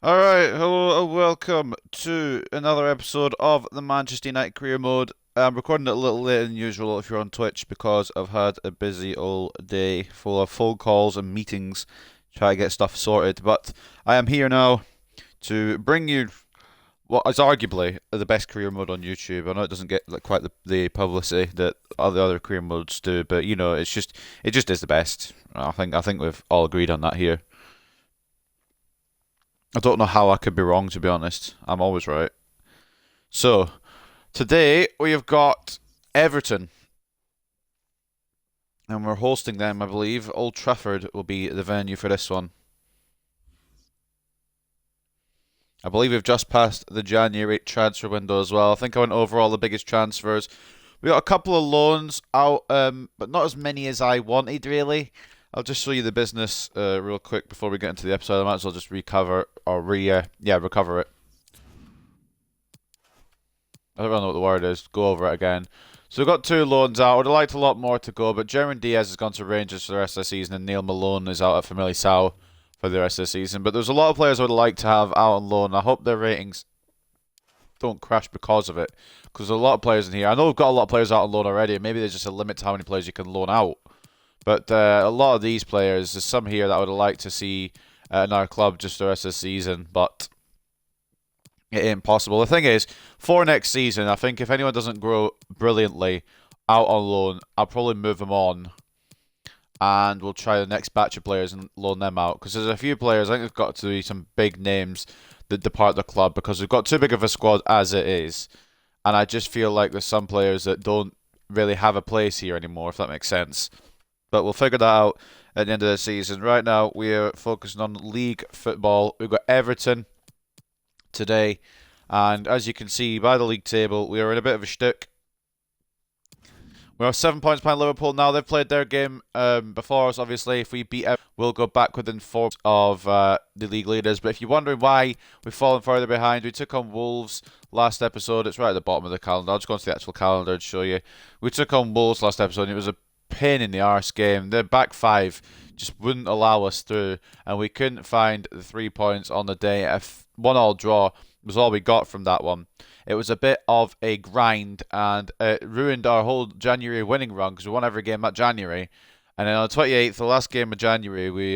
Alright, hello and welcome to another episode of the Manchester United Career Mode. I'm recording it a little later than usual if you're on Twitch because I've had a busy old day full of phone calls and meetings trying to get stuff sorted. But I am here now to bring you what is arguably the best career mode on YouTube. I know it doesn't get quite the publicity that all the other career modes do, but you know, it just is the best. I think we've all agreed on that here. I don't know how I could be wrong, to be honest. I'm always right. So, today we have got Everton, and we're hosting them, I believe. Old Trafford will be the venue for this one. I believe we've just passed the January transfer window as well. I think I went over all the biggest transfers. We got a couple of loans out, but not as many as I wanted, really. I'll just show you the business real quick before we get into the episode. I might as well just recover or recover it. I don't really know what the word is. Go over it again. So we've got two loans out. I'd have liked a lot more to go, but Jeremy Diaz has gone to Rangers for the rest of the season, and Neil Malone is out at Family Sao for the rest of the season. But there's a lot of players I would like to have out on loan. I hope their ratings don't crash because of it, because there's a lot of players in here. I know we've got a lot of players out on loan already. Maybe there's just a limit to how many players you can loan out. But a lot of these players, there's some here that I would like to see in our club just the rest of the season, but it ain't possible. The thing is, for next season, I think if anyone doesn't grow brilliantly out on loan, I'll probably move them on, and we'll try the next batch of players and loan them out. Because there's a few players, I think there's got to be some big names that depart the club because we've got too big of a squad as it is. And I just feel like there's some players that don't really have a place here anymore, if that makes sense. But we'll figure that out at the end of the season. Right now, we are focusing on league football. We've got Everton today, and as you can see by the league table, we are in a bit of a shtick. We are 7 points behind Liverpool now. They've played their game before us, obviously. If we beat Everton, we'll go back within 4 of the league leaders. But if you're wondering why we've fallen further behind, we took on Wolves last episode. It's right at the bottom of the calendar. I'll just go into the actual calendar and show you. We took on Wolves last episode, and it was a pain in the arse game. The back five just wouldn't allow us through, and we couldn't find the 3 points on the day. A 1-1 draw was all we got from that one. It was a bit of a grind, and it ruined our whole January winning run because we won every game that January. And then on the 28th, the last game of January, we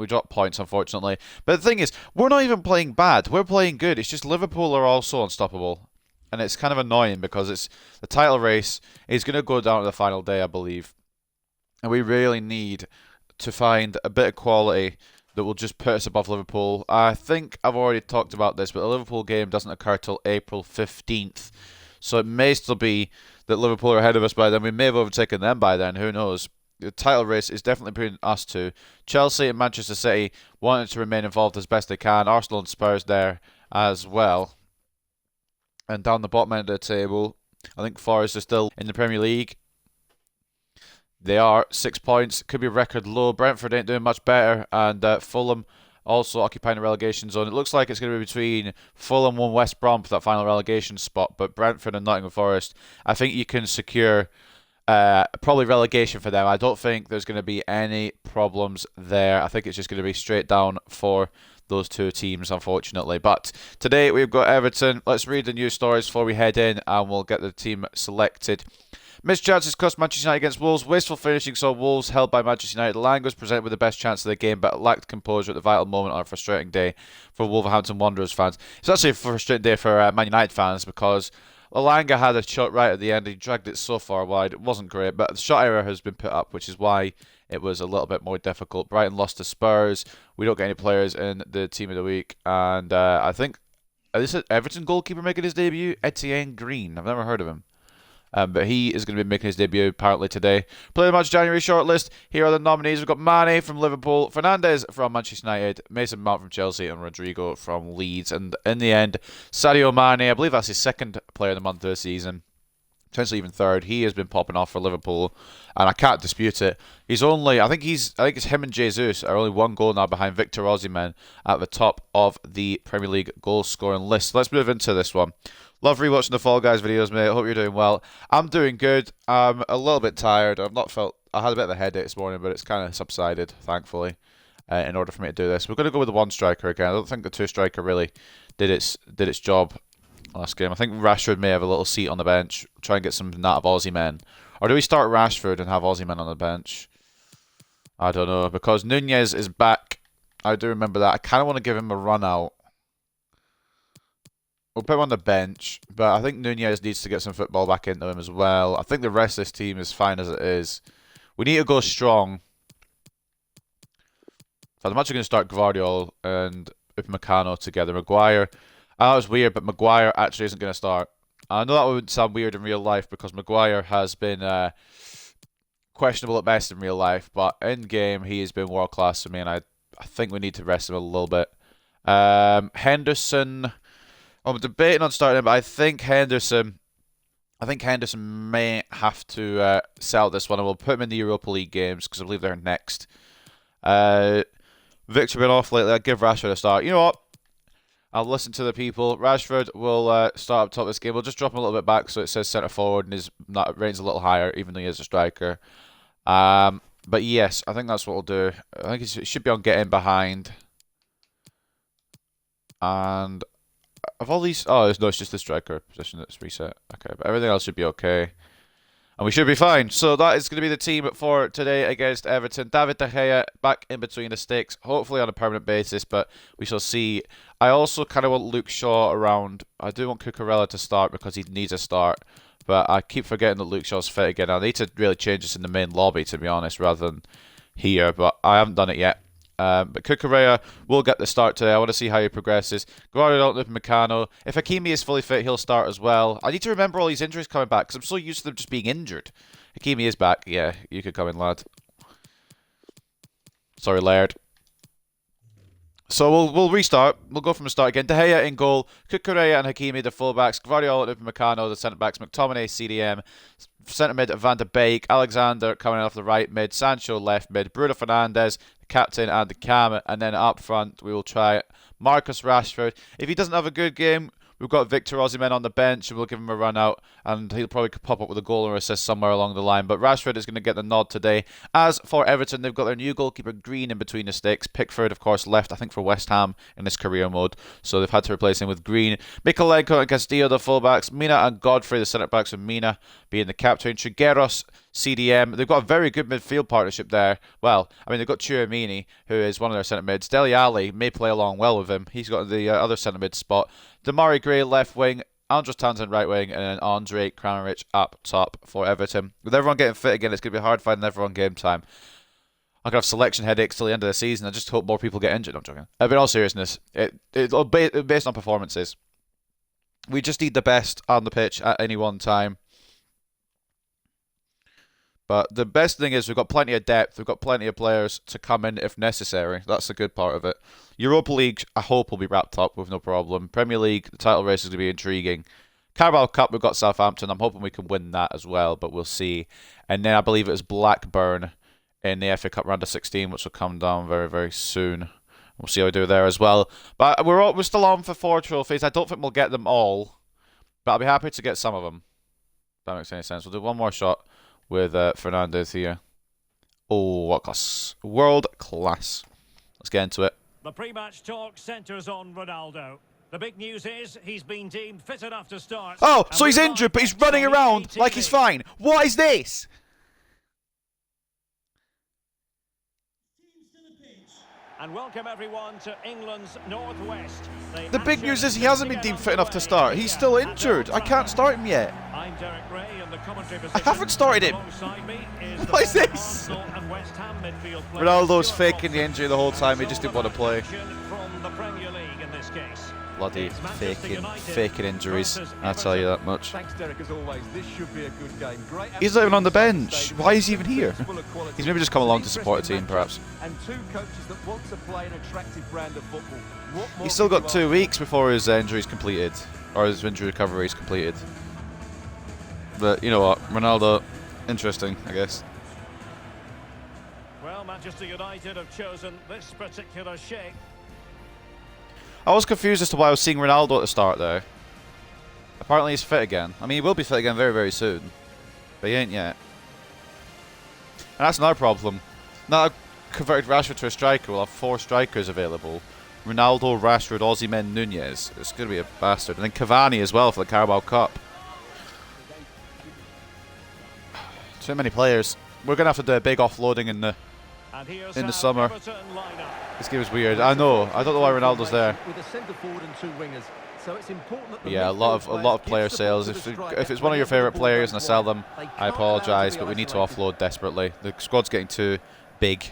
dropped points, unfortunately. But the thing is, we're not even playing bad. We're playing good. It's just Liverpool are also unstoppable. And it's kind of annoying because it's the title race is going to go down to the final day, I believe. And we really need to find a bit of quality that will just put us above Liverpool. I think I've already talked about this, but the Liverpool game doesn't occur till April 15th. So it may still be that Liverpool are ahead of us by then. We may have overtaken them by then. Who knows? The title race is definitely between us two. Chelsea and Manchester City wanted to remain involved as best they can. Arsenal and Spurs there as well. And down the bottom end of the table, I think Forest are still in the Premier League. They are 6 points, could be record low. Brentford ain't doing much better, and Fulham also occupying the relegation zone. It looks like it's going to be between Fulham and West Brom for that final relegation spot, but Brentford and Nottingham Forest, I think you can secure probably relegation for them. I don't think there's going to be any problems there. I think it's just going to be straight down for those two teams, unfortunately. But today we've got Everton. Let's read the news stories before we head in, and we'll get the team selected. Missed chances cost Manchester United against Wolves. Wasteful finishing saw Wolves held by Manchester United. Lang was presented with the best chance of the game, but lacked composure at the vital moment on a frustrating day for Wolverhampton Wanderers fans. It's actually a frustrating day for Man United fans because Elanga had a shot right at the end. He dragged it so far wide. It wasn't great, but the shot error has been put up, which is why it was a little bit more difficult. Brighton lost to Spurs. We don't get any players in the team of the week. And I think, is it Everton goalkeeper making his debut? Etienne Green. I've never heard of him. But he is going to be making his debut apparently today. Player of the Match January shortlist. Here are the nominees. We've got Mane from Liverpool, Fernandes from Manchester United, Mason Mount from Chelsea, and Rodrigo from Leeds. And in the end, Sadio Mane, I believe that's his second player of the month this season, potentially even third. He has been popping off for Liverpool, and I can't dispute it. I think it's him and Jesus are only one goal now behind Victor Osimhen at the top of the Premier League goal scoring list. Let's move into this one. Love rewatching the Fall Guys videos, mate. I hope you're doing well. I'm doing good. I'm a little bit tired. I had a bit of a headache this morning, but it's kind of subsided, thankfully. in order for me to do this. We're going to go with the one striker again. I don't think the two striker really did its job last game. I think Rashford may have a little seat on the bench. Try and get some native Aussie men. Or do we start Rashford and have Aussie men on the bench? I don't know. Because Nunez is back. I do remember that. I kind of want to give him a run out. We'll put him on the bench. But I think Nunez needs to get some football back into him as well. I think the rest of this team is fine as it is. We need to go strong. So I'm actually going to start Gvardiol and Upamecano together. Maguire. I know it was weird, but Maguire actually isn't going to start. I know that would sound weird in real life because Maguire has been questionable at best in real life, but in game he has been world class for me, and I think we need to rest him a little bit. Henderson. I'm debating on starting him, but I think Henderson may have to sell this one, and we'll put him in the Europa League games because I believe they're next. Victor been off lately. I'll give Rashford a start. You know what? I'll listen to the people. Rashford will start up top of this game. We'll just drop him a little bit back so it says centre forward and his range a little higher, even though he is a striker. But yes, I think that's what we'll do. I think it should be on getting behind. And of all these, no, it's just the striker position that's reset. Okay, but everything else should be okay. And we should be fine. So that is going to be the team for today against Everton. David De Gea back in between the sticks, hopefully on a permanent basis, but we shall see. I also kind of want Luke Shaw around. I do want Cucurella to start because he needs a start, but I keep forgetting that Luke Shaw's fit again. I need to really change this in the main lobby, to be honest, rather than here, but I haven't done it yet. But Cucurella will get the start today. I want to see how he progresses. Gvardiol and Upamecano. If Hakimi is fully fit, he'll start as well. I need to remember all these injuries coming back because I'm so used to them just being injured. Hakimi is back. Yeah, you could come in, lad. Sorry, Laird. So we'll restart. We'll go from the start again. De Gea in goal. Cucurella and Hakimi, the fullbacks. Gvardiol and Upamecano, the centre-backs. McTominay, CDM. Centre mid, Van de Beek. Alexander coming off the right mid. Sancho left mid. Bruno Fernandes, the captain, and the cam. And then up front, we will try Marcus Rashford. If he doesn't have a good game, we've got Victor Osimhen on the bench, and we'll give him a run out, and he'll probably pop up with a goal or assist somewhere along the line. But Rashford is going to get the nod today. As for Everton, they've got their new goalkeeper Green in between the sticks. Pickford, of course, left, I think, for West Ham in this career mode, so they've had to replace him with Green. Mikolenko and Castillo, the fullbacks. Mina and Godfrey, the centre-backs, with Mina being the captain. Trigueros, CDM. They've got a very good midfield partnership there. Well, I mean, they've got Tchouaméni, who is one of their centre mids. Dele Alli may play along well with him. He's got the other centre mid spot. Demarai Gray left wing, Andros Townsend right wing, and then Andre Kramaric up top for Everton. With everyone getting fit again, it's going to be hard finding everyone game time. I'm going to have selection headaches till the end of the season. I just hope more people get injured. I'm joking. But in all seriousness, it's based on performances. We just need the best on the pitch at any one time. But the best thing is we've got plenty of depth. We've got plenty of players to come in if necessary. That's the good part of it. Europa League, I hope, will be wrapped up with no problem. Premier League, the title race is going to be intriguing. Carabao Cup, we've got Southampton. I'm hoping we can win that as well, but we'll see. And then I believe it was Blackburn in the FA Cup round of 16, which will come down very, very soon. We'll see how we do there as well. But we're still on for 4 trophies. I don't think we'll get them all, but I'll be happy to get some of them. If that makes any sense. We'll do one more shot with Fernandes here. Oh, what class. World class. Let's get into it. The pre-match talk centres on Ronaldo. The big news is he's been deemed fit enough to start. Oh, so he's injured, but he's running around like he's fine. What is this? And welcome everyone to England's Northwest. The big news is he hasn't been deemed fit enough to start. He's still injured. I can't start him yet. I'm Derek Ray in the commentary I haven't started him. What is this? Ronaldo's faking the injury the whole time. He just didn't want to play. Bloody faking injuries. I'll tell you that much. Thanks, Derek, as always. This should be a good game. Great. He's not even on the bench. Why is he even here? He's maybe just come along to support the team, perhaps. And two coaches that want to play an attractive brand of football. He's still got 2 weeks before his injury is completed, or his injury recovery is completed. But you know what, Ronaldo, interesting, I guess. Well, Manchester United have chosen this particular shape. I was confused as to why I was seeing Ronaldo at the start there. Apparently he's fit again. I mean, he will be fit again very, very soon. But he ain't yet. And that's another problem. Now, converted Rashford to a striker, we'll have 4 strikers available. Ronaldo, Rashford, Osimhen, Nunez. It's going to be a bastard. And then Cavani as well for the Carabao Cup. Too many players. We're going to have to do a big offloading in the summer. This game is weird. I know. I don't know why Ronaldo's there. Yeah, a lot of player sales. If it's one of your favourite players and I sell them, I apologise, but we need to offload desperately. The squad's getting too big.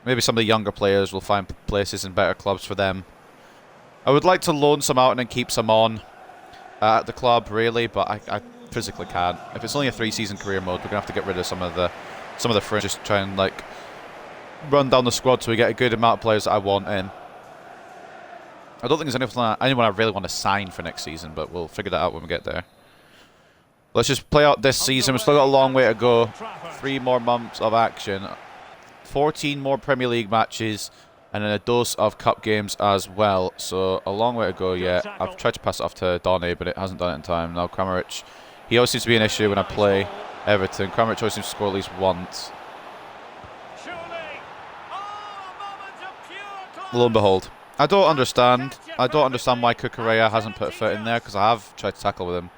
Maybe some of the younger players will find places in better clubs for them. I would like to loan some out and then keep some on at the club, really, but I physically can't. If it's only a 3-season career mode, we're gonna have to get rid of some of the fringe. Just try and like run down the squad so we get a good amount of players that I want in. I don't think there's anyone I really want to sign for next season, but we'll figure that out when we get there. Let's just play out this season. We've still got a long way to go. 3 more months of action. 14 more Premier League matches and then a dose of cup games as well. So a long way to go yet. I've tried to pass it off to Donny, but it hasn't done it in time. Now Kramaric, he always seems to be an issue when I play Everton. Kramaric always seems to score at least once. Lo and behold. I don't understand why Cucurella hasn't put a foot in there, because I have tried to tackle with him.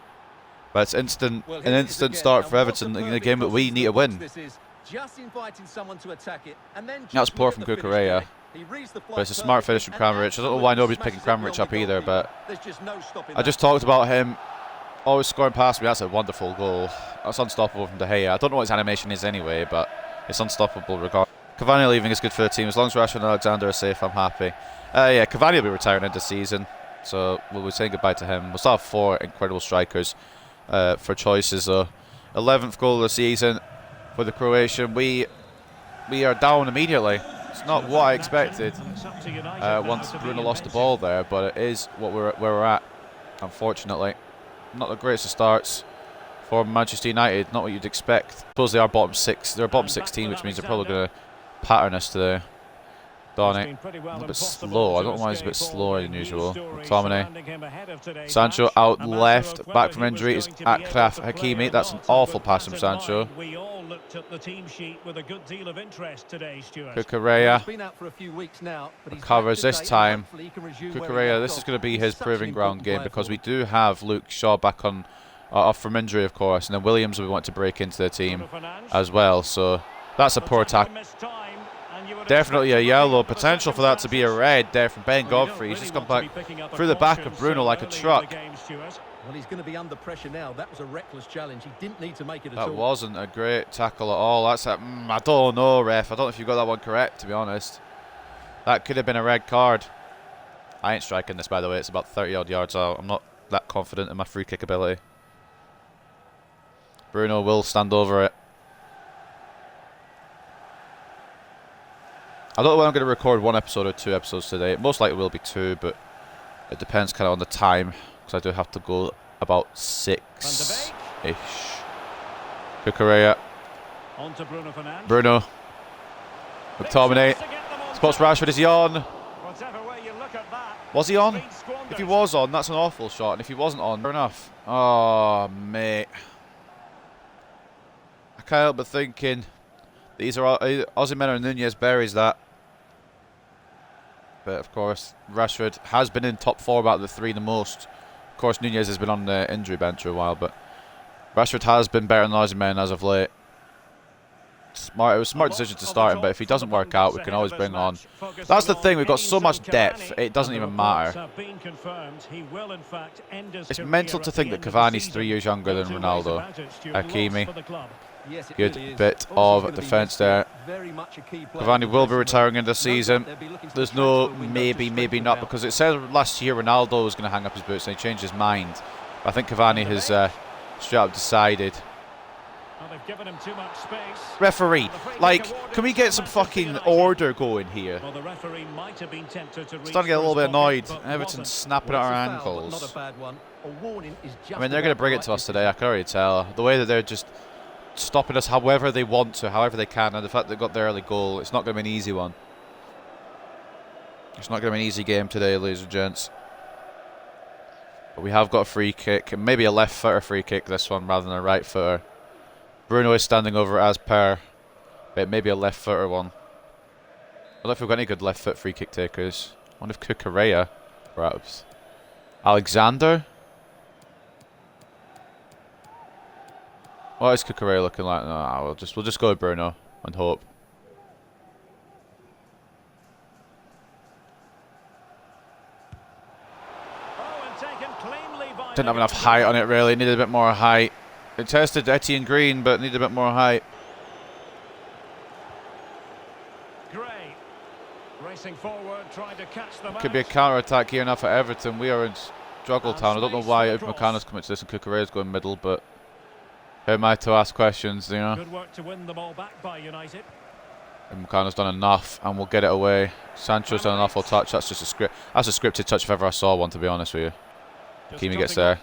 But it's an instant start for Everton in a game that we need to win. That's poor from Cucurella, but it's a smart finish from Kramaric. I don't know why nobody's picking Kramaric up either, but I just talked about him always scoring past me. That's a wonderful goal. That's unstoppable from De Gea. I don't know what his animation is anyway, but it's unstoppable regardless. Cavani leaving is good for the team. As long as Rashford and Alexander are safe, I'm happy. Yeah, Cavani will be retiring into season, so we'll be saying goodbye to him. We'll still have 4 incredible strikers for choices. 11th goal of the season for the Croatian. We are down immediately. It's not what I expected once Bruno lost the ball there, but it is where we're at, unfortunately. Not the greatest of starts for Manchester United, not what you'd expect. I suppose they are bottom 6. They're bottom 16, which means they're probably going to pattern us today. Donny, a bit slow. I don't know why he's a bit slower than usual. McTominay. Sancho out left, back from injury is Achraf Hakimi. That's an awful pass from Sancho. Cucurella recovers this time. Cucurella, this is going to be his proving ground game, because we do have Luke Shaw back on off from injury, of course, and then Williams we want to break into the team as well. So that's a poor tackle. Definitely a yellow. Potential for that to be a red there from Ben Godfrey. He's just come back through the back of Bruno like a truck. Well, he's going to be under pressure now. That was a reckless challenge. He didn't need to make it at all. That wasn't a great tackle at all. That's a, I don't know, ref. I don't know if you got that one correct, to be honest. That could have been a red card. I ain't striking this, by the way. It's about 30-odd yards out. I'm not that confident in my free kick ability. Bruno will stand over it. I don't know when I'm going to record 1 episode or 2 episodes today. It most likely will be 2, but it depends kind of on the time, because I do have to go about 6-ish. Cucurella. Bruno. McTominay. Spots Rashford. Is he on? Was he on? If he was on, that's an awful shot. And if he wasn't on, fair enough. Oh, mate. I can't help but thinking these are Osimhen or Nunez buries that. But of course, Rashford has been in top 4 out of the 3 the most. Of course, Nunez has been on the injury bench for a while, but Rashford has been better than Osimhen as of late. Smart. It was a smart decision to start him, but if he doesn't work out, we can always bring on. That's the thing, we've got so much depth, it doesn't even matter. It's mental to think that Cavani's 3 years younger than Ronaldo. Hakimi. Good bit of defence there. Cavani will be retiring in the season. There's no maybe not, because it said last year Ronaldo was going to hang up his boots and he changed his mind. I think Cavani has straight up decided. Referee, like, can we get some fucking order going here? Starting to get a little bit annoyed. Everton's snapping at our ankles. I mean, they're going to bring it to us today, I can already tell. The way that they're just stopping us however they want to, however they can, and the fact they got the early goal, it's not going to be an easy one. It's not going to be an easy game today, ladies and gents. But we have got a free kick, and maybe a left footer free kick this one rather than a right footer. Bruno is standing over it as per, but maybe a left footer one. don't know if we've got any good left foot free kick takers. I wonder if Cucurella, perhaps. Alexander? What is Cucurella looking like? No, we'll just go with Bruno and hope. Didn't have enough height on it really, needed a bit more height. It tested Etienne Green, but needed a bit more height. Gray racing forward, trying to catch the match. Could be a counter-attack here now for Everton. We are in struggle town. I don't know why McCann's coming to this and Cucurella's going middle, but who am I to ask questions, you know? Good work to win the ball back by United. And McCann's done enough, and we'll get it away. Sancho's done an awful touch. That's just a script. That's a scripted touch if ever I saw one, to be honest with you. Hakimi gets there.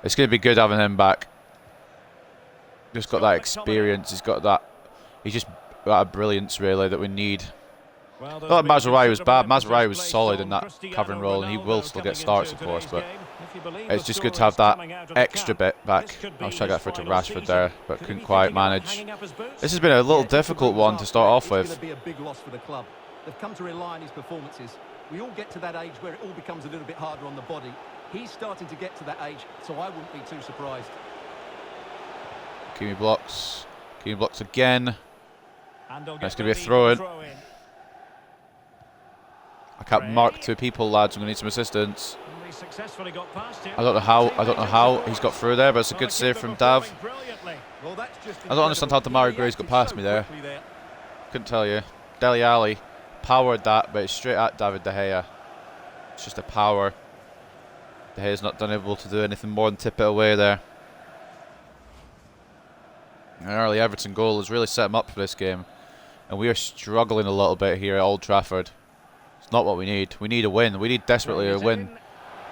It's going to be good having him back. Just got that experience. He's got that. He's just got a brilliance really that we need. Not that Mazraoui was bad. Mazraoui was solid in that covering role, and he will still get starts, of course. But it's just good to have that extra bit back. I was trying to get through to Rashford there, but couldn't quite manage. This has been a little difficult one to start off with. It's going to be a big loss for the club. They've come to rely on his performances. We all get to that age where it all becomes a little bit harder on the body. He's starting to get to that age, so I wouldn't be too surprised. Hakimi blocks. Hakimi blocks again. It's going to be a throw-in. I can't mark two people, lads. I'm going to need some assistance. I don't know how he's got through there, but it's a good save from Dav. I don't understand how Demarai Gray's got past me there. Couldn't tell you. Dele Alli powered that, but it's straight at David De Gea. It's just a power. De Gea's not done able to do anything more than tip it away there. An early Everton goal has really set him up for this game, and we are struggling a little bit here at Old Trafford. It's not what we need. We need a win. We need desperately a win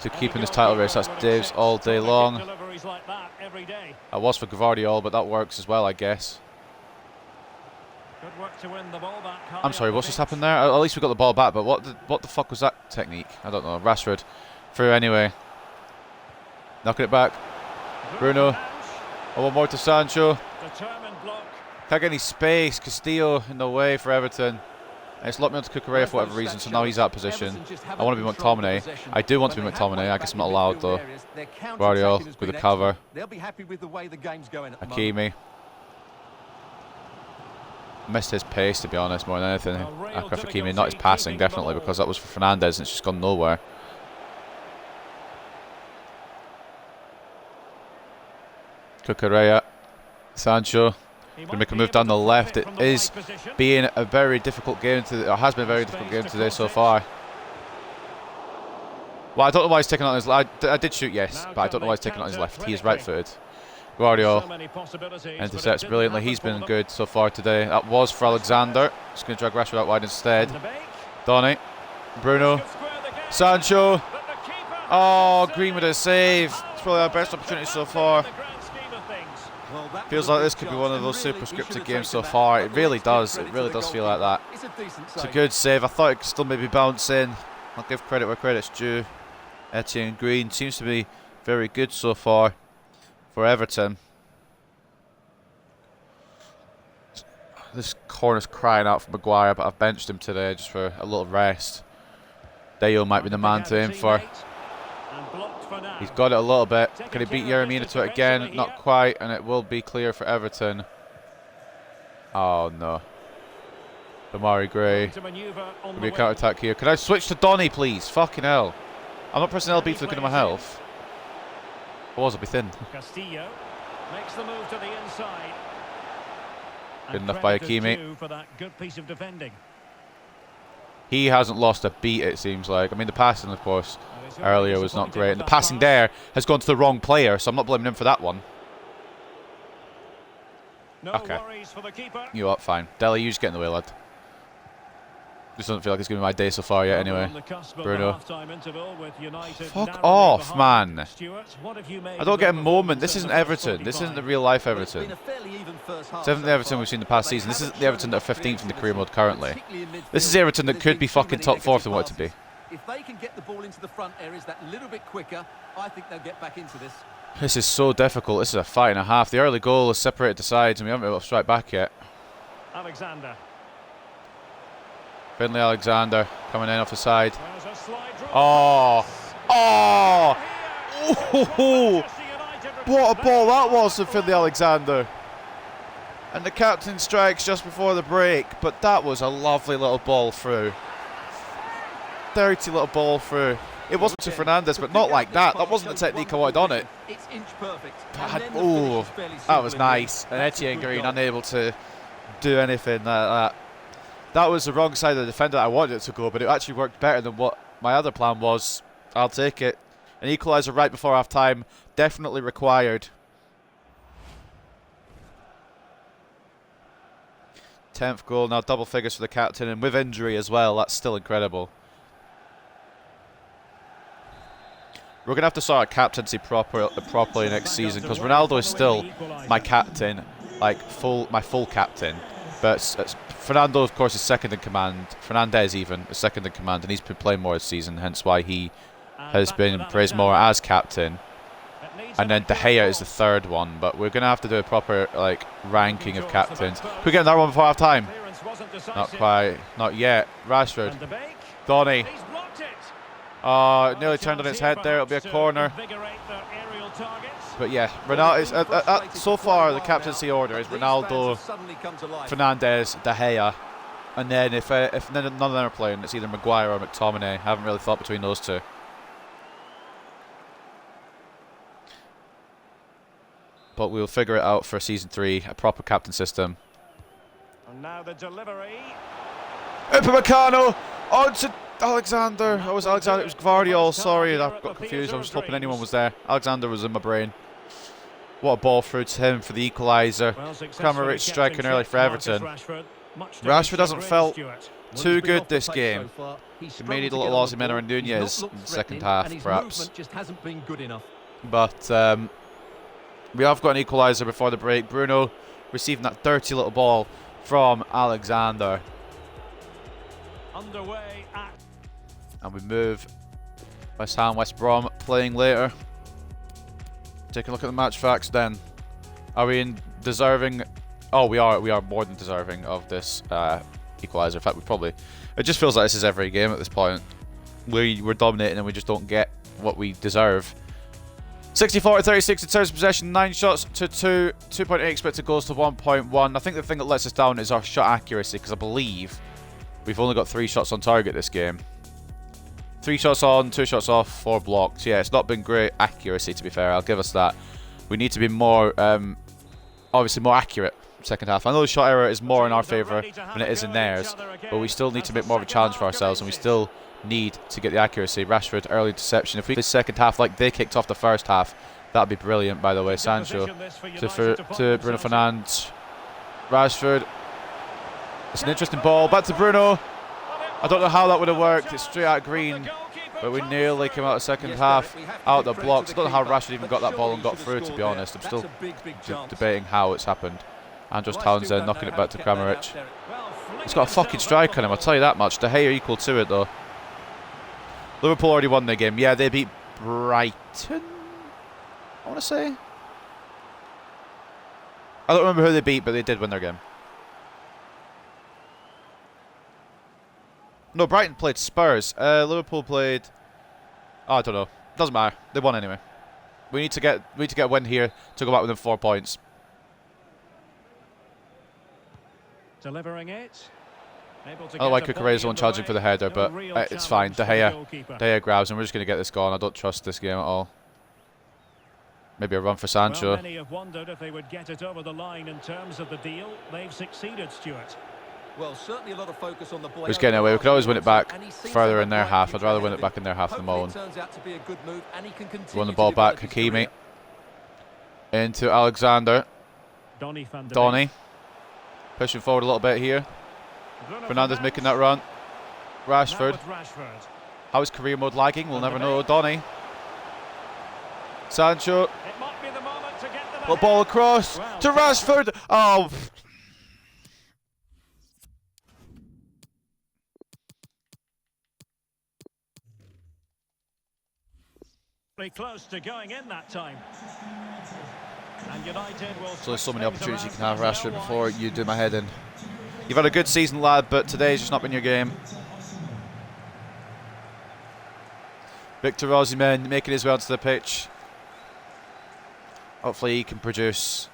to keep in this title race. That's Dave's all day long. I was for Gvardiol, but that works as well, I guess. I'm sorry, what's just happened there? At least we got the ball back, but what the fuck was that technique? I don't know. Rashford through anyway. Knocking it back. Bruno. Oh, one more to Sancho. Can't get any space. Castillo in the way for Everton. And it's locked me onto Cucurella for whatever reason, so now he's out of position. I want to be McTominay. I do want to be McTominay. I guess I'm not allowed though. Gvardiol with the cover. Hakimi. Missed his pace, to be honest, more than anything. Hakimi, not his passing, definitely, because that was for Fernandes and it's just gone nowhere. Cucurella. Sancho. Going to make a move down the left. It is being a very difficult game. It has been a very difficult game today so far. Well, I don't know why he's taking on his left. I did shoot, yes, but I don't know why he's taking on his left. He is right-footed. Gvardiol intercepts brilliantly. He's been good so far today. That was for Alexander. Just going to drag Rashford out wide instead. Donny. Bruno. Sancho. Oh, Green with a save. It's probably our best opportunity so far. Feels like this could be one of those super scripted games so far. It really does. It really does feel like that. It's a good save. I thought it could still maybe bounce in. I'll give credit where credit's due. Etienne Green seems to be very good so far for Everton. This corner's crying out for Maguire, but I've benched him today just for a little rest. Deo might be the man to aim for. He's got it a little bit. Can he beat Yeremina to it again? Not quite, and it will be clear for Everton. Oh no. Demarai Gray. Could be a counter-attack here. Can I switch to Donny, please? Fucking hell. I'm not pressing LB for the good of my health. I was a bit thin. Castillo makes the move to the inside. Good enough by Hakimi. For that good piece of defending. He hasn't lost a beat, it seems like. I mean, the passing, of course, earlier was not great. And the passing there has gone to the wrong player, so I'm not blaming him for that one. Okay. You know what? Fine. Dele, you just get in the way, lad. This doesn't feel like it's going to be my day so far yet, anyway. Bruno. Fuck off, man. I don't get a moment. This isn't Everton. This isn't the real-life Everton. This isn't the Everton we've seen the past season. This isn't the Everton that are 15th in the career mode currently. This is the Everton that could be fucking top 4 if they want it to be. If they can get the ball into the front areas that little bit quicker, I think they'll get back into this. This is so difficult. This is a fight and a half. The early goal has separated the sides, and we haven't been able to strike back yet. Alexander. Finlay Alexander coming in off the side. There's a slide rule. Oh! Oh! Oh! Manchester United What a ball that was from Finlay Alexander. And the captain strikes just before the break, but that was a lovely little ball through. Dirty little ball through. It wasn't to Fernandes, but not like that. That wasn't the technique I wanted on it. It's inch perfect. Oh, that was nice. And Etienne Green unable to do anything like that. That was the wrong side of the defender I wanted it to go, but it actually worked better than what my other plan was. I'll take it. An equaliser right before half time, definitely required. 10th goal, now double figures for the captain, and with injury as well, that's still incredible. We're going to have to sort out captaincy properly next season, because Ronaldo is still my captain, like my full captain. But Fernando, of course, is second in command. Fernandes even is second in command, and he's been playing more this season, hence why he has been praised more as captain. And then De Gea is the third one, but we're going to have to do a proper ranking of captains. We're getting that one before half time. Not quite, not yet. Rashford, Donny. Oh, it nearly turned on its head there. It'll be a corner. But yeah, Ronaldo. So far, the captaincy order is Ronaldo, Fernandes, De Gea, and then if none of them are playing, it's either Maguire or McTominay. I haven't really thought between those two. But we'll figure it out for season 3, a proper captain system. And now the delivery. Upamecano onto Alexander. Oh, it was Alexander. It was Gvardiol. Sorry, I got confused. I was hoping anyone was there. Alexander was in my brain. What a ball through to him for the equaliser. Kramaric striking early for Everton. Rashford hasn't felt too good this game. He may need a little Osimhen or Nunez in the second half, perhaps. Just hasn't been good enough. But we have got an equaliser before the break. Bruno receiving that dirty little ball from Alexander. Underway at. And we move West Ham, West Brom playing later. Take a look at the match facts then. Are we in deserving? Oh, we are more than deserving of this equaliser. In fact, we probably. It just feels like this is every game at this point. We're dominating and we just don't get what we deserve. 64-36 in terms of possession, 9 shots to 2, 2.8 expected goals to 1.1. I think the thing that lets us down is our shot accuracy, because I believe we've only got 3 shots on target this game. 3 shots on, 2 shots off, 4 blocks. Yeah, it's not been great accuracy, to be fair. I'll give us that. We need to be more, obviously more accurate second half. I know the shot error is more in our favour than it is in theirs, but we still need to make more of a challenge for ourselves, and we still need to get the accuracy. Rashford, early interception. If we did the second half like they kicked off the first half, that'd be brilliant, by the way. Sancho to Bruno Fernandes. Rashford. It's an interesting ball. Back to Bruno. I don't know how that would have worked. It's straight out Green, but we nearly came out the second half out the blocks. I don't know how Rashford even got that ball and got through, to be honest. I'm still debating how it's happened. Andros Townsend knocking it back to Kramaric. He's got a fucking strike on him, I'll tell you that much. De Gea equal to it, though. Liverpool already won their game. Yeah, they beat Brighton, I want to say. I don't remember who they beat, but they did win their game. No, Brighton played Spurs. Liverpool played... Oh, I don't know. Doesn't matter. They won anyway. We need to get a win here to go back within 4 points. Delivering it. I don't like Cucurella's the one charging for the header, but it's fine. De Gea grabs, and we're just going to get this gone. I don't trust this game at all. Maybe a run for Sancho. Well, many have wondered if they would get it over the line in terms of the deal. They've succeeded, Stuart. Well, certainly a lot of focus on the boy. Who's getting away? We could always win it back further in their half. I'd rather win it back in their half than my own. Won the ball back. Hakimi into Alexander. Donny pushing forward a little bit here. Fernandes making that run. Rashford. How is career mode lagging? We'll never know. Donny. Sancho. Little ball across to Rashford. Oh. Pretty close to going in that time. And United will. So there's so many opportunities you can have, Rashford, before you do my head in. You've had a good season, lad, but today's just not been your game. Victor Osimhen making his way onto the pitch. Hopefully he can produce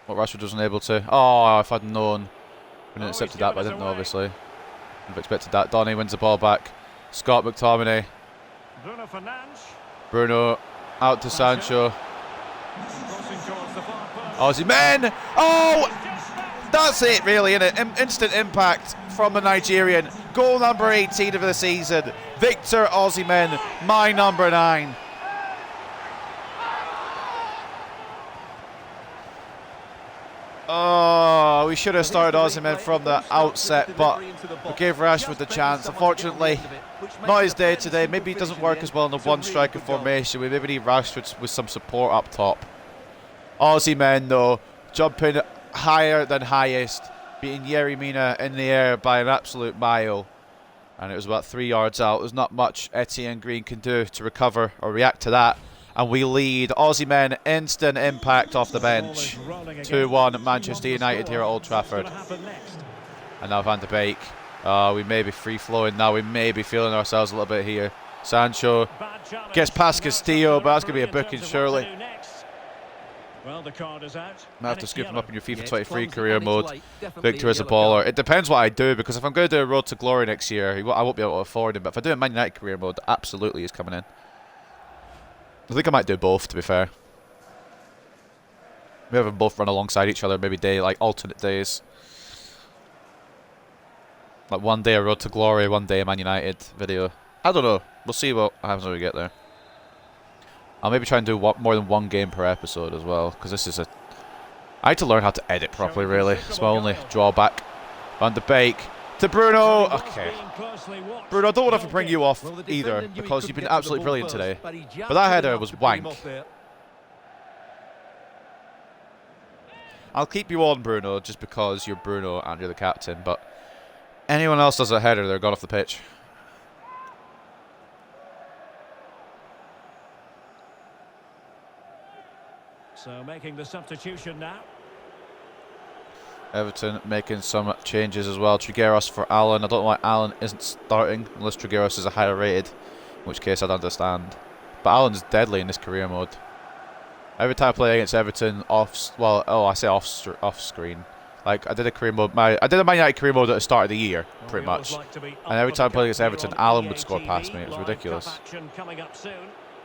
what Rashford wasn't able to. Oh, if I'd known. I wouldn't have accepted that, but I didn't know, obviously. I'd have expected that. Donny wins the ball back. Scott McTominay. Bruno Fernandes. Bruno out to Sancho. Osimhen! Oh! That's it, really, isn't it? Instant impact from the Nigerian. Goal number 18 of the season. Victor Osimhen, my number 9. Oh, we should have started Osimhen from the outset, but we gave Rashford the chance. Unfortunately, not his day today. Maybe he doesn't work as well in the one striker formation. We maybe need Rashford with some support up top. Osimhen, though, jumping higher than highest, beating Yerry Mina in the air by an absolute mile. And it was about 3 yards out. There's not much Etienne Green can do to recover or react to that. And we lead. Osimhen, instant impact off the bench. 2-1 Manchester United here at Old Trafford. And now Van de Beek. We may be free-flowing now. We may be feeling ourselves a little bit here. Sancho gets past Castillo, but that's going to be a booking, surely. Well, the card is out. Might have to scoop him up in your FIFA 23 career mode. Victor is a baller. It depends what I do, because if I'm going to do a Road to Glory next year, I won't be able to afford him. But if I do a Man United career mode, absolutely he's coming in. I think I might do both, to be fair. We have them both run alongside each other, maybe like alternate days. Like one day a Road to Glory, one day a Man United video. I don't know. We'll see what happens when we get there. I'll maybe try and do more than one game per episode as well, because this is I need to learn how to edit properly, really. It's my only drawback. Van de Beek to Bruno. Okay. Bruno, I don't want to bring you off either, because you've been absolutely brilliant today. But that header was wank. I'll keep you on, Bruno, just because you're Bruno and you're the captain. But anyone else does a header, they're gone off the pitch. So making the substitution now. Everton making some changes as well. Trigueros for Allen. I don't know why Allen isn't starting, unless Trigueros is a higher rated, in which case I'd understand. But Allen's deadly in this career mode. Every time I play against Everton off screen. Like I did a Man United career mode at the start of the year, pretty much. And every time I played against Everton, Allen would score past me. It was ridiculous. Coming up soon.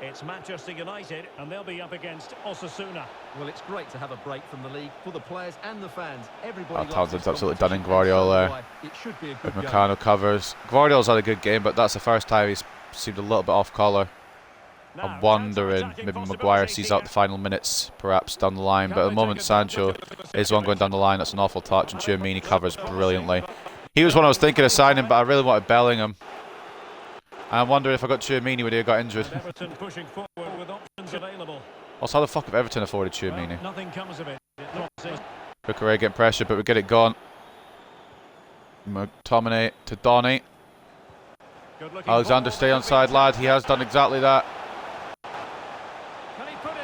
It's Manchester United, and they'll be up against Osasuna. Well, it's great to have a break from the league for the players and the fans. Everybody Townsend's absolutely done in Guardiola there. It should be a good Meccano covers. Guardiola's had a good game, but that's the first time he's seemed a little bit off colour. I'm wondering, maybe Maguire sees out the final minutes, perhaps down the line. But at the moment, Sancho is one going down the line. That's an awful touch, and Tchouaméni covers brilliantly. He was one I was thinking of signing, but I really wanted Bellingham. I'm wondering if I got Tchouaméni when he got injured. Everton pushing forward with options available. Also, how the fuck have Everton afforded Tchouaméni? Well, nothing comes of it. Bukaré getting pressure, but we get it gone. McTominay to Donny. Alexander, stay on side, lad. He has done exactly that.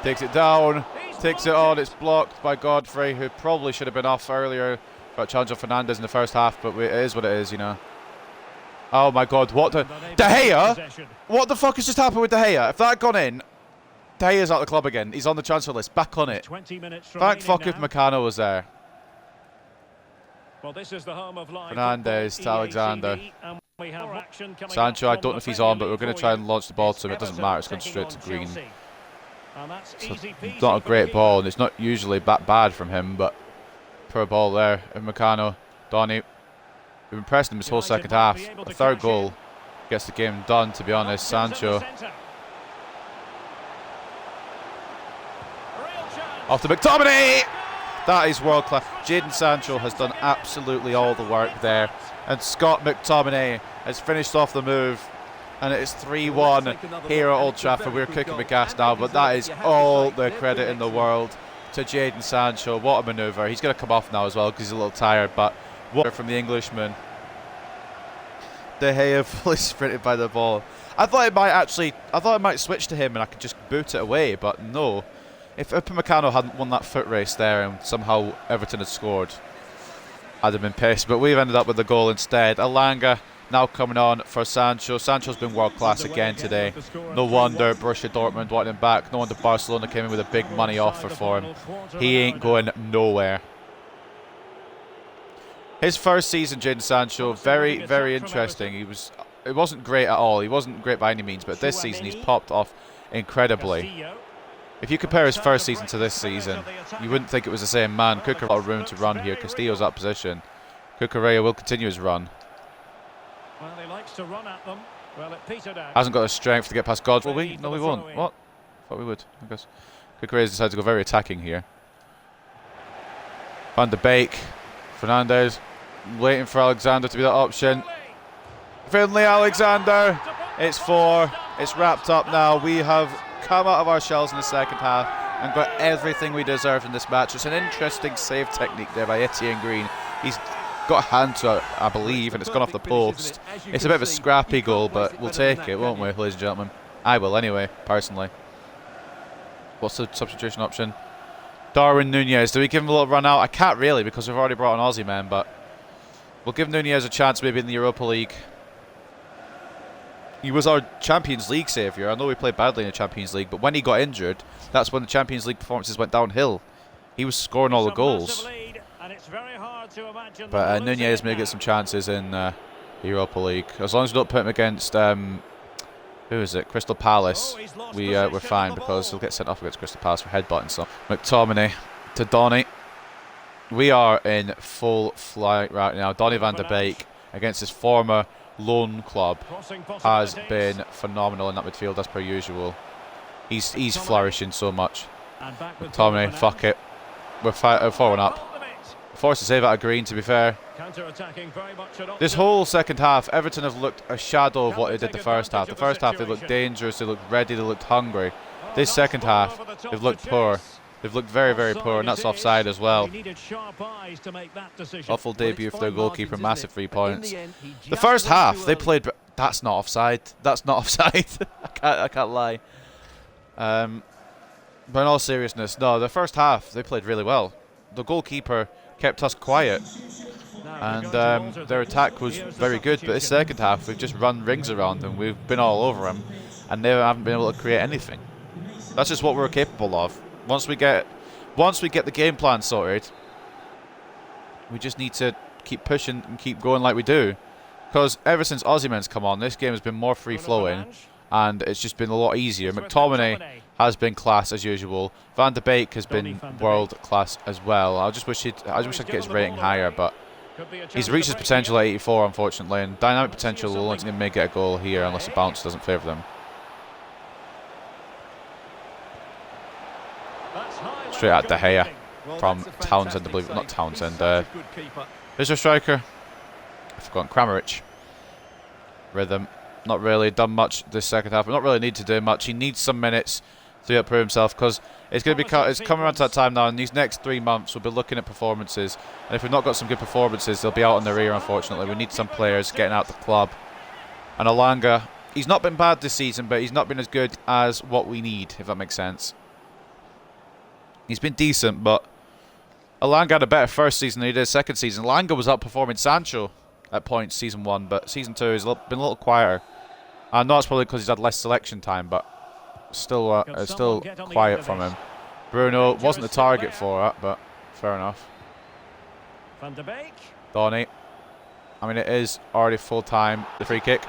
Takes it down, takes it on. It's blocked by Godfrey, who probably should have been off earlier. Got challenge on Fernandes in the first half, but it is what it is, you know. Oh my God! What the De Gea? What the fuck has just happened with De Gea? If that had gone in, De Gea's out of the club again. He's on the transfer list, back on it. Thank fuck if Meccano was there. Well, this is the home of live Fernandes to Alexander. Sancho, I don't know if he's on, but we're going to try and launch the ball to him. It doesn't matter. It's going straight to Green. So not a great ball, and it's not usually that bad from him, but poor ball there. And Meccano, Donny. We've been pressing him this whole second half. A third goal gets the game done, to be honest. Sancho. Off to McTominay! That is world class. Jadon Sancho has done absolutely all the work there. And Scott McTominay has finished off the move. And it's 3-1 here at Old Trafford. We're cooking with gas now, but that is all the credit in the world to Jadon Sancho. What a manoeuvre. He's going to come off now as well because he's a little tired, but what from the Englishman. De Gea fully sprinted by the ball. I thought it might switch to him and I could just boot it away, but no. If Upamecano hadn't won that foot race there and somehow Everton had scored, I'd have been pissed, but we've ended up with the goal instead. Alanga now coming on for Sancho. Sancho's been world class again today. No wonder Borussia Dortmund wanted him back. No wonder Barcelona came in with a big money offer for him. He ain't going nowhere. His first season, Jadon Sancho, very, very interesting. It wasn't great at all. He wasn't great by any means, but this season he's popped off incredibly. If you compare his first season to this season, you wouldn't think it was the same man. Cucurella got a lot of room to run here. Castillo's up position. Cucurella will continue his run. Well, he likes to run at them. Well, it petered out. Hasn't got the strength to get past God's. Will we? No, we won't. What? Thought we would, I guess. Cucurella's decided to go very attacking here. Van de Beek. Fernandes. Waiting for Alexander to be that option. Finlay Alexander. It's 4. It's wrapped up now. We have come out of our shells in the second half and got everything we deserved in this match. It's an interesting save technique there by Etienne Green. He's got a hand to it, I believe, and it's gone off the post. It's a bit of a scrappy goal, but we'll take it, won't we, ladies and gentlemen? I will anyway, personally. What's the substitution option? Darwin Nunez. Do we give him a little run out? I can't really, because we've already brought an Aussie man, but we'll give Nunez a chance maybe in the Europa League. He was our Champions League saviour. I know we played badly in the Champions League, but when he got injured, that's when the Champions League performances went downhill. He was scoring all the goals. But Nunez may get some chances in the Europa League. As long as we don't put him against, who is it, Crystal Palace, we're fine, because he'll get sent off against Crystal Palace for headbutting. So McTominay to Donny. We are in full flight right now. Donny van de Beek against his former loan club has been phenomenal in that midfield as per usual. He's flourishing so much. McTominay, fuck it. We're 4-1 up. Forced to save out of Green, to be fair. This whole second half, Everton have looked a shadow of what they did the first half. The first half they looked dangerous, they looked ready, they looked hungry. This second half, they've looked poor. They've looked very, very poor, and that's offside as well. Awful debut for their goalkeeper, massive 3 points. The first half, they played... That's not offside. That's not offside. I can't lie. But in all seriousness, no, the first half, they played really well. The goalkeeper kept us quiet, and their attack was very good. But this second half, we've just run rings around them. We've been all over them, and they haven't been able to create anything. That's just what we're capable of. Once we get the game plan sorted, we just need to keep pushing and keep going like we do. Because ever since Osimhen's come on, this game has been more free-flowing, and it's just been a lot easier. McTominay has been class as usual. Van de Beek has been world class as well. I wish I could get his rating higher, but he's reached his potential at 84, unfortunately, and dynamic potential will only may get a goal here unless the bounce doesn't favour them. Straight at De Gea from Townsend, I believe. Not Townsend. Who's our striker? I've forgotten. Kramaric. Rhythm. Not really done much this second half. But not really need to do much. He needs some minutes to prove himself, because it's going to be it's coming around to that time now. In these next 3 months, we'll be looking at performances, and if we've not got some good performances, they'll be out on their ear. Unfortunately, we need some players getting out the club. And Alanga, he's not been bad this season, but he's not been as good as what we need, if that makes sense. He's been decent, but Alanga had a better first season than he did second season. Alanga was outperforming Sancho at points season 1, but season 2 has been a little quieter. I know it's probably because he's had less selection time, but still quiet from him. Bruno wasn't the target for it, but fair enough. Van de Beek. Donny. I mean, it is already full time. The free kick.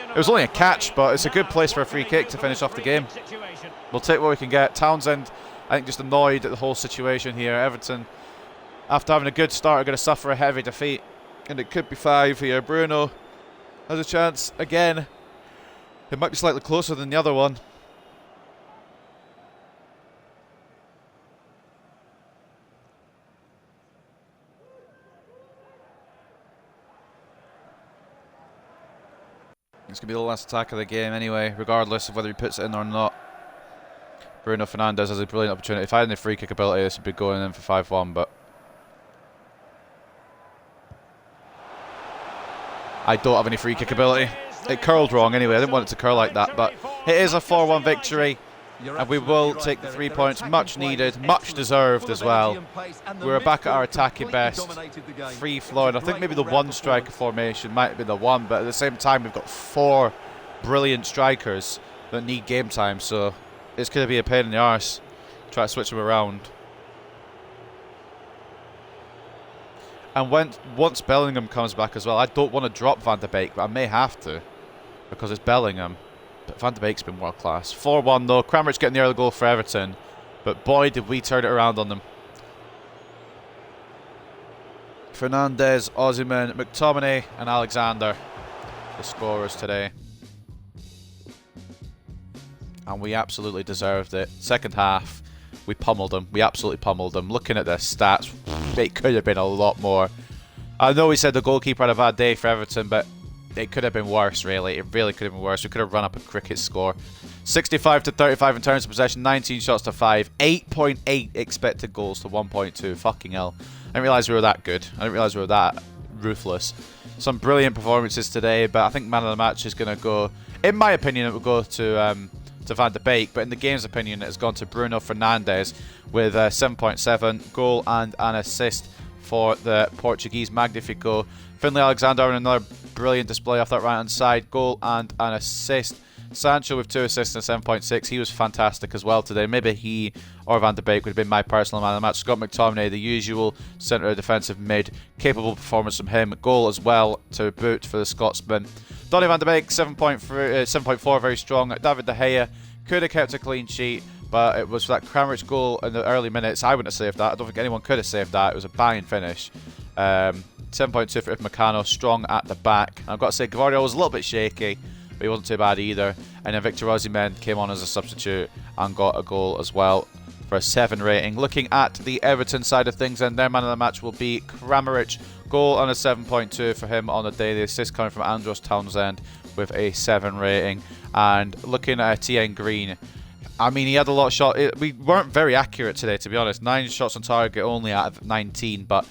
It was only a catch, but it's a good place for a free kick to finish off the game. We'll take what we can get. Townsend, I think, just annoyed at the whole situation here. Everton, after having a good start, are going to suffer a heavy defeat, and it could be 5 here. Bruno has a chance again. It might be slightly closer than the other one. It's going to be the last attack of the game anyway, regardless of whether he puts it in or not. Bruno Fernandes has a brilliant opportunity. If I had any free kick ability, this would be going in for 5-1, but I don't have any free kick ability. It curled wrong anyway. I didn't want it to curl like that, but it is a 4-1 victory. And we will take the 3 points, much needed, much deserved as well. We were back at our attacking best, free flowing. I think maybe the one striker formation might have been the one, but at the same time we've got 4 brilliant strikers that need game time, so it's going to be a pain in the arse. Try to switch them around. And once Bellingham comes back as well, I don't want to drop Van de Beek, but I may have to because it's Bellingham. But Van de Beek's been world class. 4-1 though. Kramaric getting the early goal for Everton, but boy did we turn it around on them. Fernandes, Osimhen, McTominay and Alexander, the scorers today. And we absolutely deserved it. Second half, we pummeled them. We absolutely pummeled them. Looking at their stats, it could have been a lot more. I know we said the goalkeeper had a bad day for Everton, but it could have been worse, really. It really could have been worse. We could have run up a cricket score. 65 to 35 in terms of possession, 19 shots to 5, 8.8 expected goals to 1.2. Fucking hell. I didn't realise we were that good. I didn't realise we were that ruthless. Some brilliant performances today, but I think man of the match is going to go, in my opinion, it will go to Van de Beek, but in the game's opinion, it has gone to Bruno Fernandes with 7.7, goal and an assist for the Portuguese Magnifico. Finlay Alexander on another brilliant display off that right-hand side, goal and an assist. Sancho with 2 assists and 7.6. He was fantastic as well today. Maybe he or Van de Beek would have been my personal man of the match. Scott McTominay, the usual centre defensive mid. Capable performance from him. Goal as well to boot for the Scotsman. Donny Van de Beek, 7.4, very strong. David De Gea could have kept a clean sheet, but it was for that Kramaric goal in the early minutes. I wouldn't have saved that. I don't think anyone could have saved that. It was a banging finish. 7.2 for Upamecano, strong at the back. And I've got to say, Gavardio was a little bit shaky, but he wasn't too bad either. And then Victor Osimhen came on as a substitute and got a goal as well for a 7 rating. Looking at the Everton side of things, and their man of the match will be Kramaric. Goal and a 7.2 for him on the day. The assist coming from Andros Townsend with a 7 rating. And looking at Etienne Green, I mean, he had a lot of shots. We weren't very accurate today, to be honest. 9 shots on target, only out of 19, but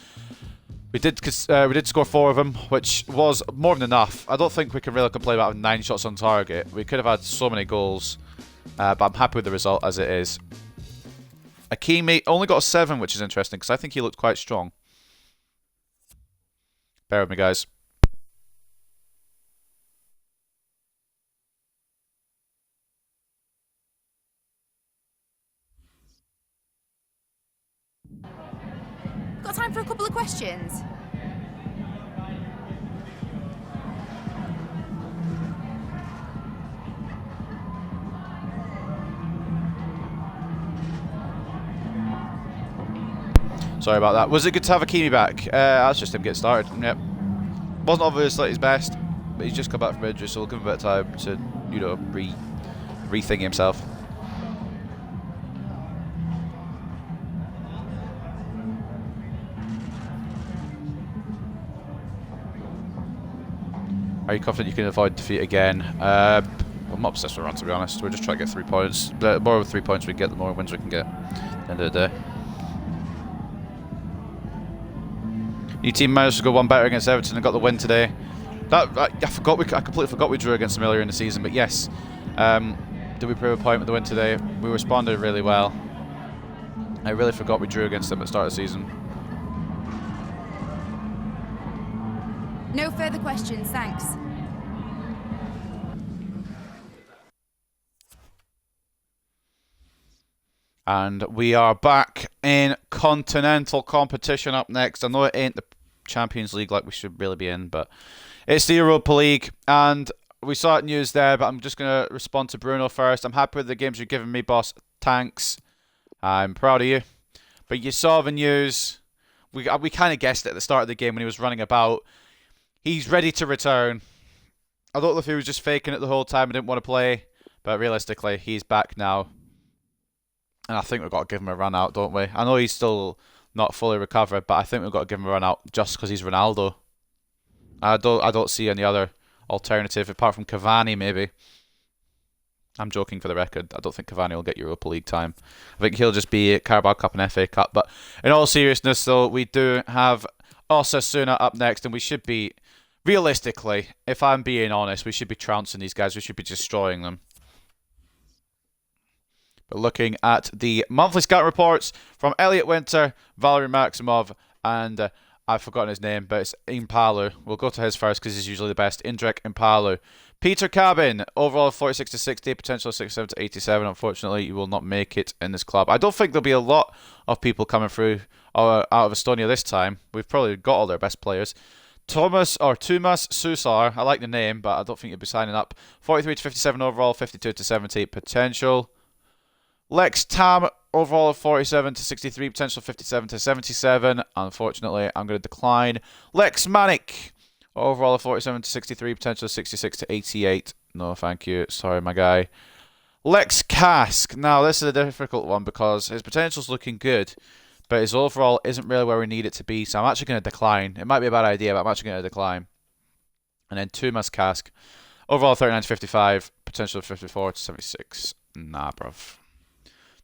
we did score 4 of them, which was more than enough. I don't think we can really complain about 9 shots on target. We could have had so many goals, but I'm happy with the result as it is. Hakimi only got a 7, which is interesting, because I think he looked quite strong. Bear with me, guys. Got time for a couple of questions? Sorry about that. Was it good to have Hakimi back? That's just him getting started. Yep. Wasn't obviously his best, but he's just come back from injury, so we'll give him a bit of time to, you know, rethink himself. Are you confident you can avoid defeat again? I'm not obsessed with run, to be honest. We're just trying to get 3 points. The more 3 points we get, the more wins we can get at the end of the day. New team managed to go one better against Everton and got the win today. I completely forgot we drew against them earlier in the season, but yes. Did we prove a point with the win today? We responded really well. I really forgot we drew against them at the start of the season. No further questions, thanks. And we are back in continental competition up next. I know it ain't the Champions League like we should really be in, but it's the Europa League. And we saw it news there, but I'm just going to respond to Bruno first. I'm happy with the games you've given me, boss. Thanks. I'm proud of you. But you saw the news. We kind of guessed it at the start of the game when he was running about. He's ready to return. I don't know if he was just faking it the whole time and didn't want to play, but realistically, he's back now. And I think we've got to give him a run out, don't we? I know he's still not fully recovered, but I think we've got to give him a run out just because he's Ronaldo. I don't see any other alternative apart from Cavani, maybe. I'm joking for the record. I don't think Cavani will get Europa League time. I think he'll just be Carabao Cup and FA Cup. But in all seriousness, though, we do have Osasuna up next, and we should be, realistically, if I'm being honest, we should be trouncing these guys. We should be destroying them. We're looking at the monthly scout reports from Elliot Winter, Valery Maximov, and I've forgotten his name, but it's Impalu. We'll go to his first because he's usually the best. Indrek Impalu. Peter Cabin, overall 46 to 60, potential 67 to 87. Unfortunately, you will not make it in this club. I don't think there'll be a lot of people coming through out of Estonia this time. We've probably got all their best players. Tumas Susar, I like the name, but I don't think you'll be signing up. 43 to 57 overall, 52 to 70 potential. Lex Tam, overall of 47 to 63, potential 57 to 77. Unfortunately, I'm going to decline. Lex Manic, overall of 47 to 63, potential 66 to 88. No, thank you. Sorry, my guy. Lex Kask. Now, this is a difficult one because his potential's looking good, but his overall isn't really where we need it to be, so I'm actually going to decline. It might be a bad idea, but I'm actually going to decline. And then Tumas Kask, overall 39 to 55, potential 54 to 76. Nah, bruv.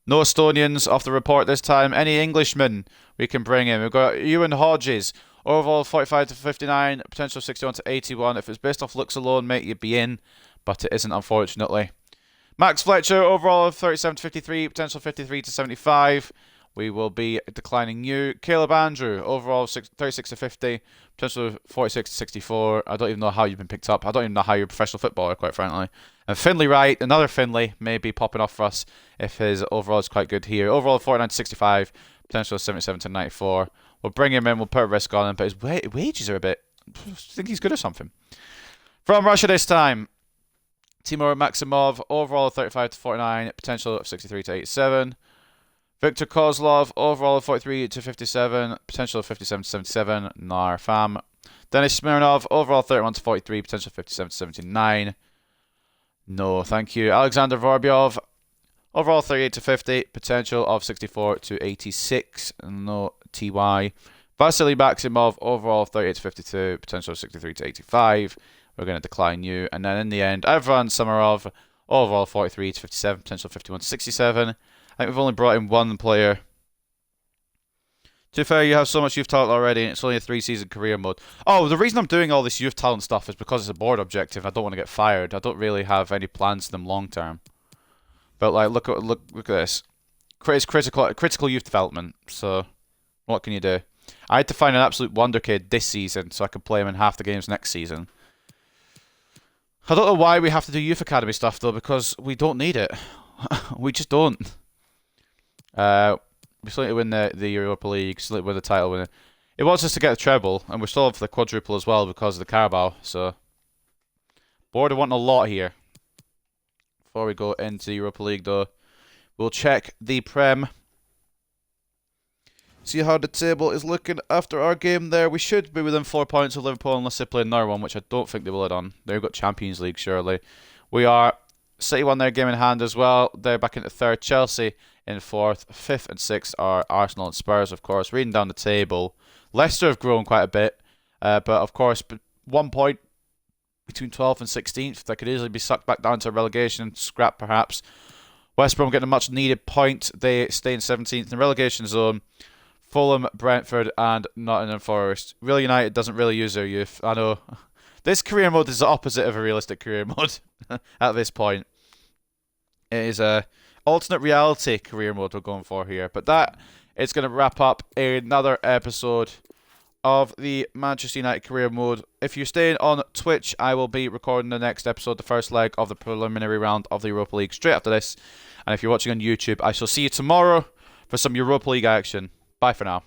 No Estonians off the report this time. Any Englishmen we can bring in. We've got Ewan Hodges, overall 45 to 59, potential 61 to 81. If it's based off looks alone, mate, you'd be in, but it isn't, unfortunately. Max Fletcher, overall 37 to 53, potential 53 to 75. We will be declining you. Caleb Andrew, overall 36 to 50, potential 46 to 64. I don't even know how you've been picked up. I don't even know how you're a professional footballer, quite frankly. And Finlay Wright, another Finlay, may be popping off for us if his overall is quite good here. Overall 49 to 65, potential 77 to 94. We'll bring him in, we'll put a risk on him, but his wages are a bit... I think he's good or something. From Russia this time, Timur Maximov, overall 35 to 49, potential of 63 to 87. Viktor Kozlov, overall of 43 to 57, potential of 57 to 77, nar fam. Denis Smirnov, overall 31 to 43, potential 57 to 79. No, thank you. Alexander Vorbyov, overall 38 to 50, potential of 64 to 86. No, TY. Vasily Maximov, overall 38 to 52, potential of 63 to 85. We're going to decline you. And then in the end, Ivan Samarov, overall 43 to 57, potential 51 to 67. I think we've only brought in one player. To be fair, you have so much youth talent already, and it's only a 3-season career mode. Oh, the reason I'm doing all this youth talent stuff is because it's a board objective. I don't want to get fired. I don't really have any plans for them long term. But like, look at this. It's critical youth development. So, what can you do? I had to find an absolute wonder kid this season so I could play him in half the games next season. I don't know why we have to do youth academy stuff though, because we don't need it. We just don't. We still need to win the Europa League, still need to win the title winner. It wants us to get the treble, and we're still up for the quadruple as well because of the Carabao. So, board are wanting a lot here. Before we go into the Europa League, though, we'll check the Prem. See how the table is looking after our game there. We should be within 4 points of Liverpool unless they play another one, which I don't think they will have done. They've got Champions League, surely. We are... City won their game in hand as well. They're back into third. Chelsea in fourth. Fifth and sixth are Arsenal and Spurs, of course. Reading down the table, Leicester have grown quite a bit. But, of course, 1 point between 12th and 16th. That could easily be sucked back down to a relegation scrap, perhaps. West Brom getting a much-needed point. They stay in 17th in the relegation zone. Fulham, Brentford, and Nottingham Forest. Real United doesn't really use their youth. I know. This career mode is the opposite of a realistic career mode at this point. It is a alternate reality career mode we're going for here. But that is going to wrap up another episode of the Manchester United career mode. If you're staying on Twitch, I will be recording the next episode, the first leg of the preliminary round of the Europa League, straight after this. And if you're watching on YouTube, I shall see you tomorrow for some Europa League action. Bye for now.